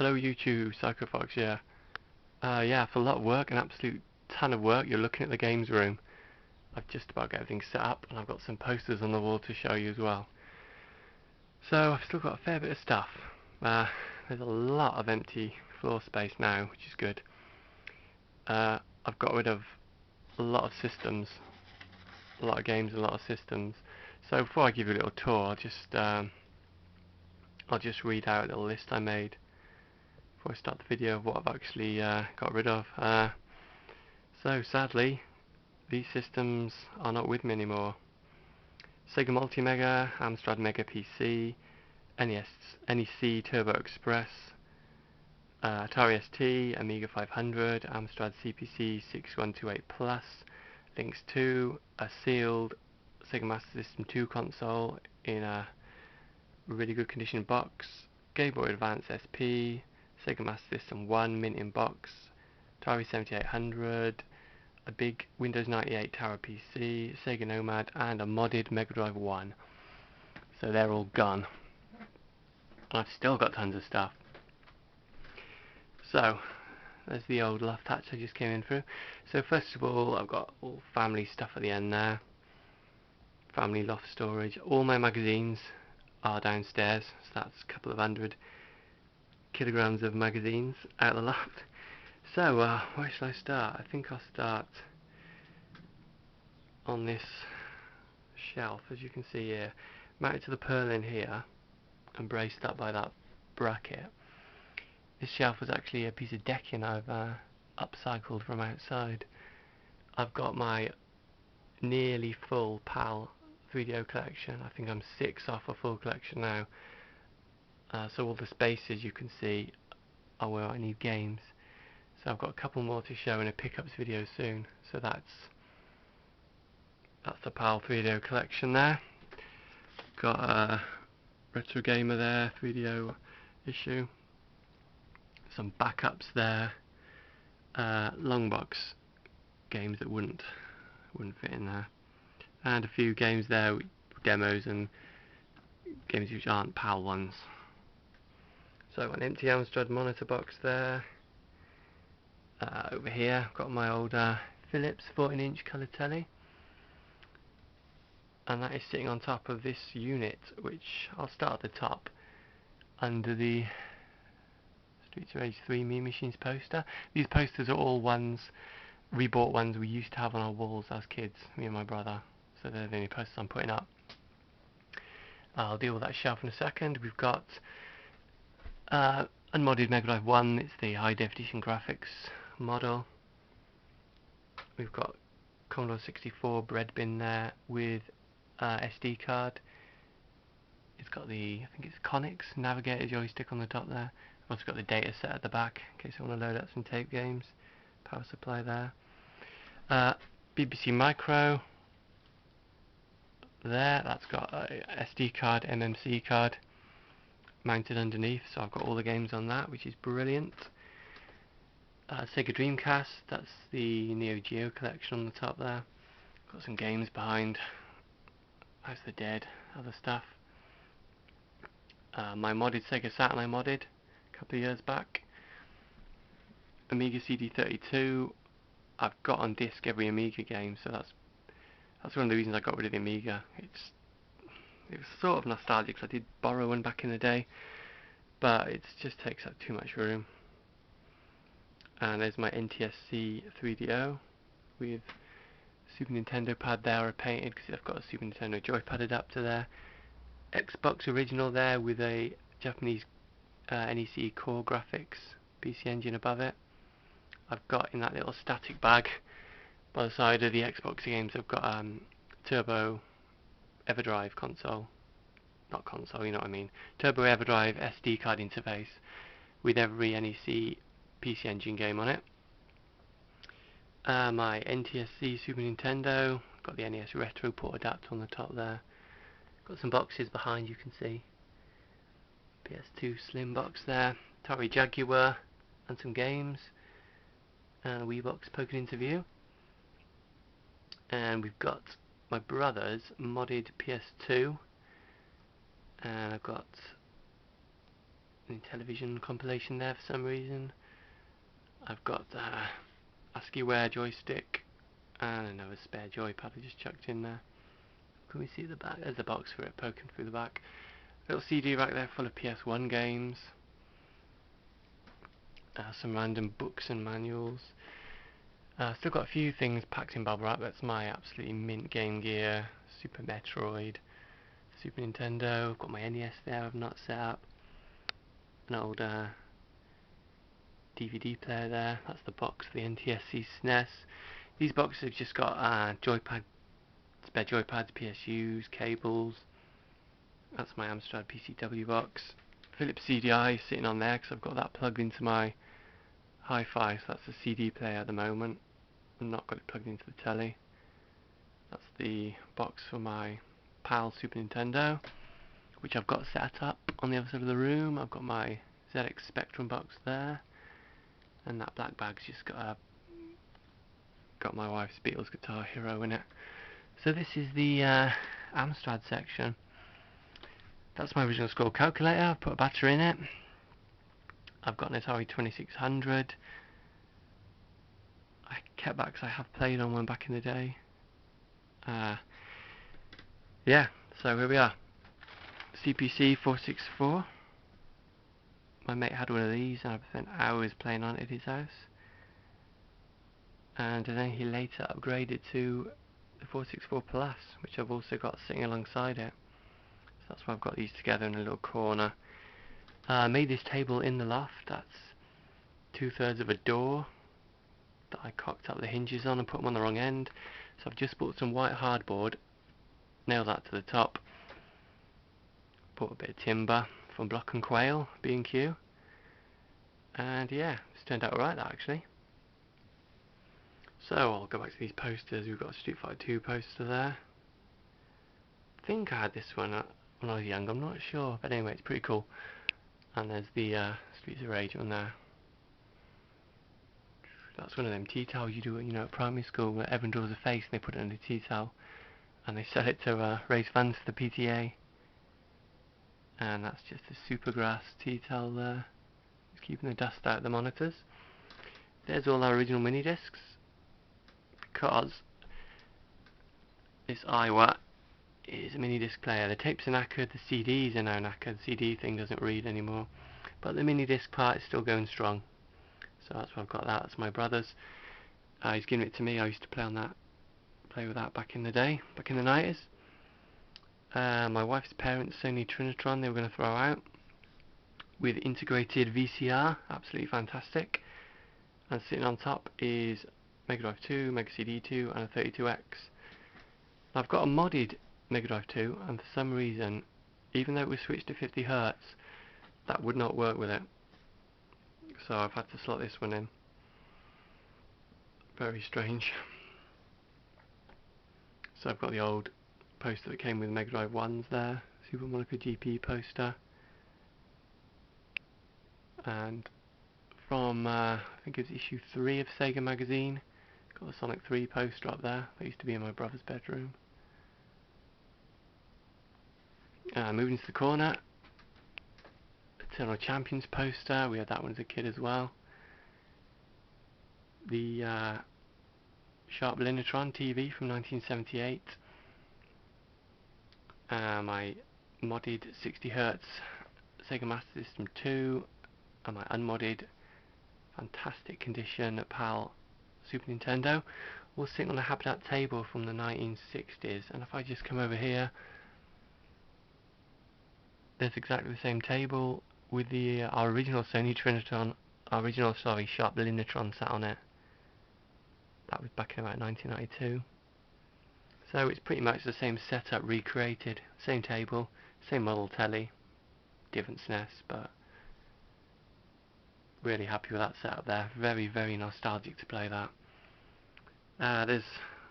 Hello YouTube, Psychofox, yeah. Yeah, for a lot of work, an absolute ton of work, you're looking at the games room. I've just about got everything set up, and I've got some posters on the wall to show you as well. So, I've still got a fair bit of stuff. There's a lot of empty floor space now, which is good. I've got rid of a lot of systems, a lot of games, a lot of systems. So before I give you a little tour, I'll just read out a little list I made before I start the video of what I've actually got rid of. So sadly, these systems are not with me anymore. Sega Multi-Mega, Amstrad Mega PC, NEC Turbo Express, Atari ST, Amiga 500, Amstrad CPC 6128 Plus, Lynx 2, a sealed Sega Master System 2 console in a really good condition box, Game Boy Advance SP, Sega Master System 1 mint in box, Atari 7800, a big Windows 98 Tower PC, Sega Nomad, and a modded Mega Drive 1. So they're all gone. And I've still got tons of stuff. So, there's the old loft hatch I just came in through. So first of all, I've got all family stuff at the end there. Family loft storage. All my magazines are downstairs, so that's a couple of 100 kilograms of magazines out of the loft. So, where shall I start? I think I'll start on this shelf, as you can see here, mounted to the purlin here and braced up by that bracket. This shelf was actually a piece of decking I've upcycled from outside. I've got my nearly full PAL 3DO collection. I think I'm 6 off a full collection now. So all the spaces you can see are where I need games. So I've got a couple more to show in a pickups video soon. So that's the PAL 3DO collection there. Got a Retro Gamer there, 3DO issue. Some backups there. Long box games that wouldn't fit in there. And a few games there, demos and games which aren't PAL ones. So an empty Amstrad monitor box there. Over here I've got my old Philips 14-inch colour telly, and that is sitting on top of this unit, which I'll start at the top under the Streets of Rage 3 Mean Machines poster. These posters are all rebought ones we used to have on our walls as kids, me and my brother, so they're the only posters I'm putting up. I'll deal with that shelf in a second. We've got unmodded Mega Drive 1, it's the high definition graphics model. We've got Commodore 64 bread bin there with SD card. It's got the, I think it's Conix Navigator joystick on the top there. I've also got the data set at the back in case I want to load up some tape games. Power supply there. BBC Micro there, that's got a SD card, MMC card mounted underneath, so I've got all the games on that, which is brilliant. Sega Dreamcast, that's the Neo Geo collection on the top there. Got some games behind, House of the Dead, other stuff. My modded Sega Saturn I modded a couple of years back. Amiga CD32, I've got on disc every Amiga game, so that's one of the reasons I got rid of the Amiga. It was sort of nostalgic, because I did borrow one back in the day, but it just takes up too much room. And there's my NTSC 3DO with Super Nintendo pad there I painted because I've got a Super Nintendo joypad adapter there. Xbox original there with a Japanese NEC Core Graphics PC Engine above it. I've got in that little static bag by the side of the Xbox games, I've got Turbo EverDrive console. Not console, you know what I mean. Turbo EverDrive SD card interface with every NEC PC Engine game on it. My NTSC Super Nintendo, got the NES Retro port adapter on the top there. Got some boxes behind, you can see. PS2 Slim box there. Atari Jaguar and some games. And a Wii box poking into view. And we've got my brother's modded PS2. And I've got any television compilation there for some reason. I've got ASCII-ware joystick and another spare joypad I just chucked in there. Can we see the back? There's the box for it poking through the back. Little CD rack there full of PS1 games. Some random books and manuals. Still got a few things packed in bubble wrap. That's my absolutely mint Game Gear, Super Metroid, Super Nintendo. I've got my NES there I've not set up. An old DVD player there. That's the box for the NTSC SNES. These boxes have just got spare joypads, PSUs, cables. That's my Amstrad PCW box. Philips CDI sitting on there because I've got that plugged into my hi-fi, so that's the CD player at the moment. I've not got it plugged into the telly. That's the box for my PAL Super Nintendo, which I've got set up on the other side of the room. I've got my ZX Spectrum box there, and that black bag's just got my wife's Beatles Guitar Hero in it. So this is the Amstrad section. That's my original score calculator. I've put a battery in it. I've got an Atari 2600. I kept that because I have played on one back in the day. Yeah, so here we are. CPC 464. My mate had one of these and I've spent hours playing on it at his house. And then he later upgraded to the 464 Plus, which I've also got sitting alongside it. So that's why I've got these together in a little corner. I made this table in the loft. That's 2/3 of a door that I cocked up the hinges on and put them on the wrong end. So I've just bought some white hardboard, nailed that to the top, bought a bit of timber from Block and Quail, B&Q, and yeah, it's turned out alright, that actually. So I'll go back to these posters. We've got a Street Fighter 2 poster there. I think I had this one when I was young, I'm not sure, but anyway, it's pretty cool. And there's the Streets of Rage on there. That's one of them tea towels you do, at primary school, where everyone draws a face and they put it on a tea towel, and they sell it to raise funds for the PTA. And that's just a Supergrass tea towel there. It's keeping the dust out of the monitors. There's all our original mini discs, because this Iowa is a mini disc player. The tapes are knackered, the CDs are now knackered. The CD thing doesn't read anymore, but the mini disc part is still going strong. So that's why I've got that. That's my brother's. He's given it to me. I used to play with that back in the day, back in the 90s. My wife's parents' Sony Trinitron they were going to throw out with integrated VCR, absolutely fantastic. And sitting on top is Mega Drive 2, Mega CD 2, and a 32X. I've got a modded Mega Drive 2, and for some reason, even though it was switched to 50 Hz, that would not work with it. So I've had to slot this one in. Very strange. So I've got the old poster that came with Mega Drive 1s there, Super Monaco GP poster, and from I think it was issue 3 of Sega Magazine, got the Sonic 3 poster up there. That used to be in my brother's bedroom. Moving to the corner, Eternal Champions poster, we had that one as a kid as well. The Sharp Linatron TV from 1978. My modded 60 Hz Sega Master System 2, and my unmodded, fantastic condition PAL Super Nintendo, all sitting on a Habitat table from the 1960s. And if I just come over here, there's exactly the same table with our original Sony Trinitron, Sharp Linatron sat on it. That was back in about 1992. So it's pretty much the same setup recreated, same table, same model telly, different SNES, but really happy with that setup there. Very, very nostalgic to play that. There's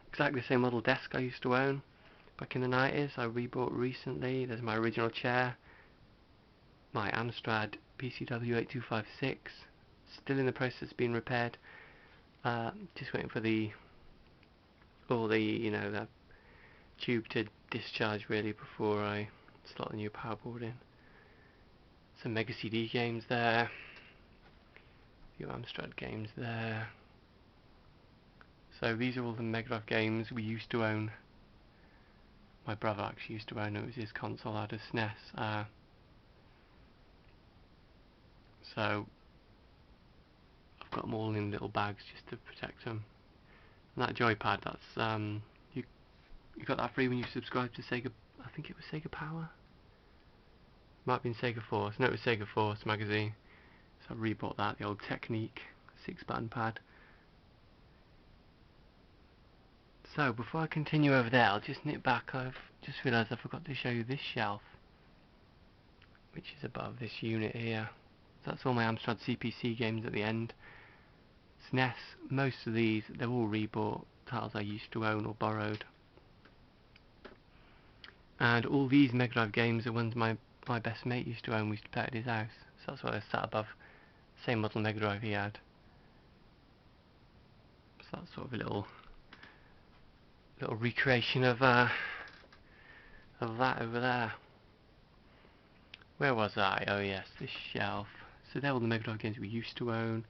exactly the same model desk I used to own back in the 90s. I rebought recently. There's my original chair, my Amstrad PCW 8256, still in the process of being repaired. Just waiting for the tube to discharge really before I slot the new power board in. some Mega CD games there. A few Amstrad games there. So these are all the Mega Drive games we used to own. My brother actually used to own it. It was his console out of SNES. So I've got them all in little bags just to protect them. And that joypad, that's you got that free when you subscribed to Sega. I think it was Sega Power. Might have been Sega Force. No, it was Sega Force magazine. So I rebought that. The old Technique 6-button pad. So before I continue over there, I'll just nip back. I've just realised I forgot to show you this shelf, which is above this unit here. So that's all my Amstrad CPC games at the end. SNES, most of these, they're all rebought titles I used to own or borrowed. And all these Mega Drive games are ones my best mate used to own. We used to play at his house. So that's why they're sat above. Same model Mega Drive he had. So that's sort of a little recreation of that over there. Where was I? Oh yes, this shelf. So they're all the Mega Drive games we used to own.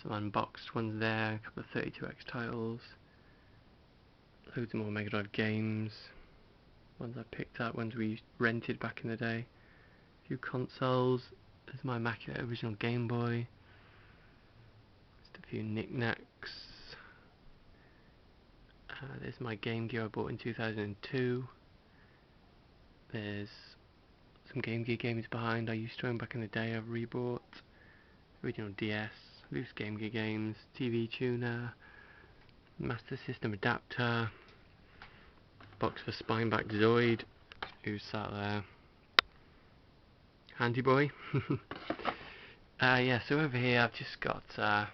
Some unboxed ones there, a couple of 32X titles. Loads of more Mega Drive games. Ones I picked up, ones we rented back in the day. A few consoles. There's my immaculate original Game Boy. Just a few knickknacks. There's my Game Gear I bought in 2002. There's some Game Gear games behind I used to own back in the day I've rebought. Original DS, loose Game Gear games, TV tuner, Master System adapter, box for Spineback Zoid, who's sat there. Handy boy. Yeah, so over here I've just got some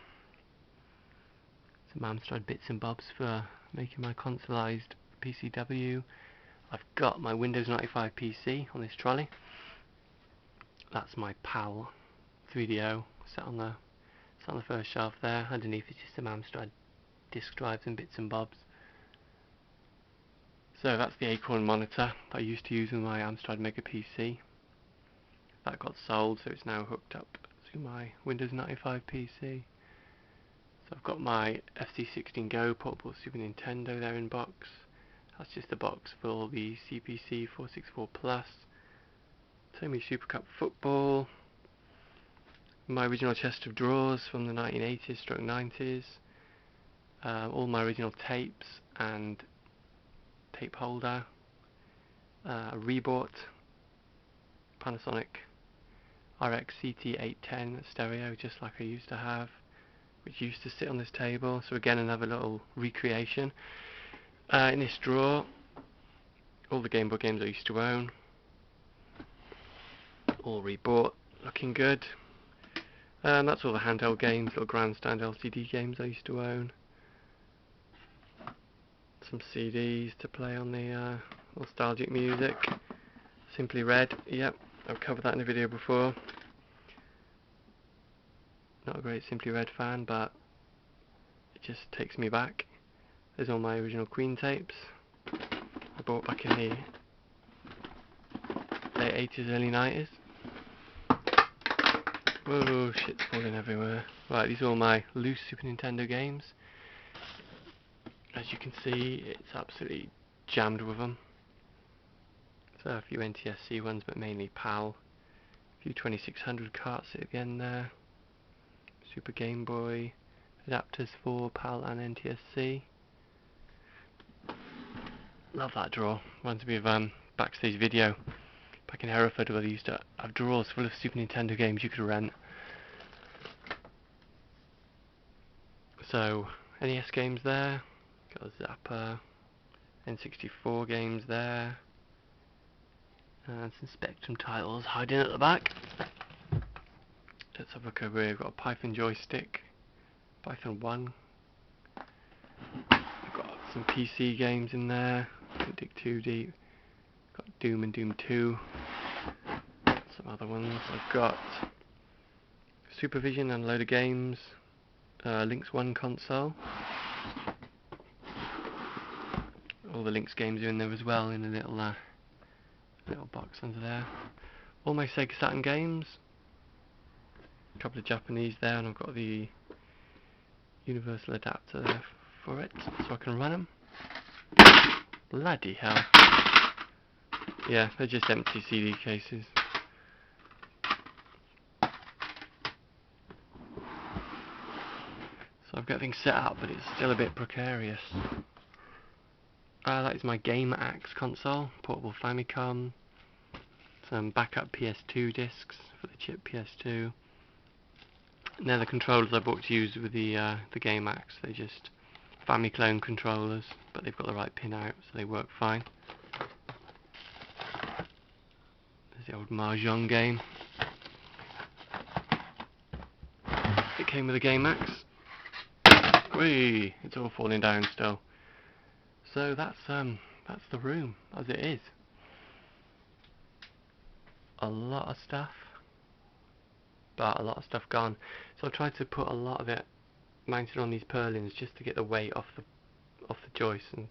Amstrad bits and bobs for making my consoleized PCW. I've got my Windows 95 PC on this trolley. That's my PAL 3DO set on the first shelf there. Underneath is just some Amstrad disk drives and bits and bobs. So that's the Acorn monitor that I used to use with my Amstrad Mega PC. That got sold, so it's now hooked up to my Windows 95 PC. So I've got my FC16 Go portable Super Nintendo there in box. That's just the box for the CPC 464 Plus. Tommy Super Cup football. My original chest of drawers from the 1980s stroke 90s. All my original tapes and tape holder. Rebought Panasonic RX CT810 stereo, just like I used to have, which used to sit on this table. So again, another little recreation. In this drawer, all the Game Boy games I used to own, all rebought, looking good. That's all the handheld games, little grandstand LCD games I used to own. Some CDs to play on the nostalgic music. Simply Red, yep, I've covered that in a video before. Not a great Simply Red fan, but it just takes me back. There's all my original Queen tapes I bought back in the late 80s, early 90s. Whoa, shit's falling everywhere. Right, these are all my loose Super Nintendo games. As you can see, it's absolutely jammed with them. So a few NTSC ones, but mainly PAL. A few 2600 carts at the end there. Super Game Boy adapters for PAL and NTSC. Love that drawer. Reminds me of backstage video back in Hereford, where they used to have drawers full of Super Nintendo games you could rent. So NES games there. Got a Zapper. N64 games there. And some Spectrum titles hiding at the back. Let's have a look over here. We've got a Python joystick. Python 1. We've got some PC games in there. Don't dig too deep. Got Doom and Doom 2. Some other ones. I've got Supervision and a load of games. Lynx 1 console. All the Lynx games are in there as well, in a little box under there. all my Sega Saturn games. A couple of Japanese there, and I've got the universal adapter there for it, so I can run them. Bloody hell. Yeah, they're just empty CD cases. So I've got things set up, but it's still a bit precarious. That is my Game Axe console, portable Famicom, some backup PS2 discs for the chip PS2. And they're the controllers I bought to use with the Game Axe. They're just Famiclone controllers, but they've got the right pin out, so they work fine. There's the old Mahjong game. It came with a Game Axe. Whee! It's all falling down still. So that's the room as it is. A lot of stuff, but a lot of stuff gone. So I tried to put a lot of it mounted on these purlins just to get the weight off the joists, and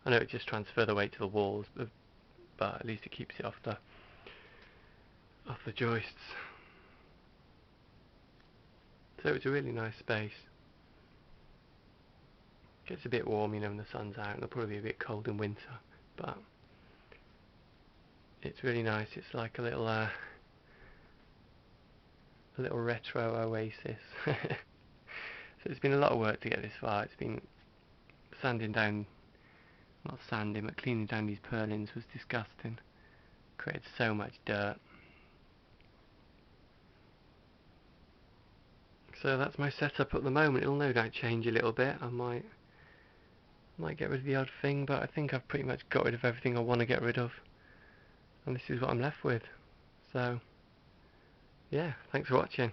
I know it just transfer the weight to the walls, but at least it keeps it off the joists. So it's a really nice space. Gets a bit warm, you know, when the sun's out, and it'll probably be a bit cold in winter, but it's really nice. It's like a little retro oasis. So it's been a lot of work to get this far. It's been sanding down, not sanding, but cleaning down these purlins was disgusting. Created so much dirt. So that's my setup at the moment. It'll no doubt change a little bit. I might get rid of the odd thing, but I think I've pretty much got rid of everything I want to get rid of. And this is what I'm left with. So, yeah, thanks for watching.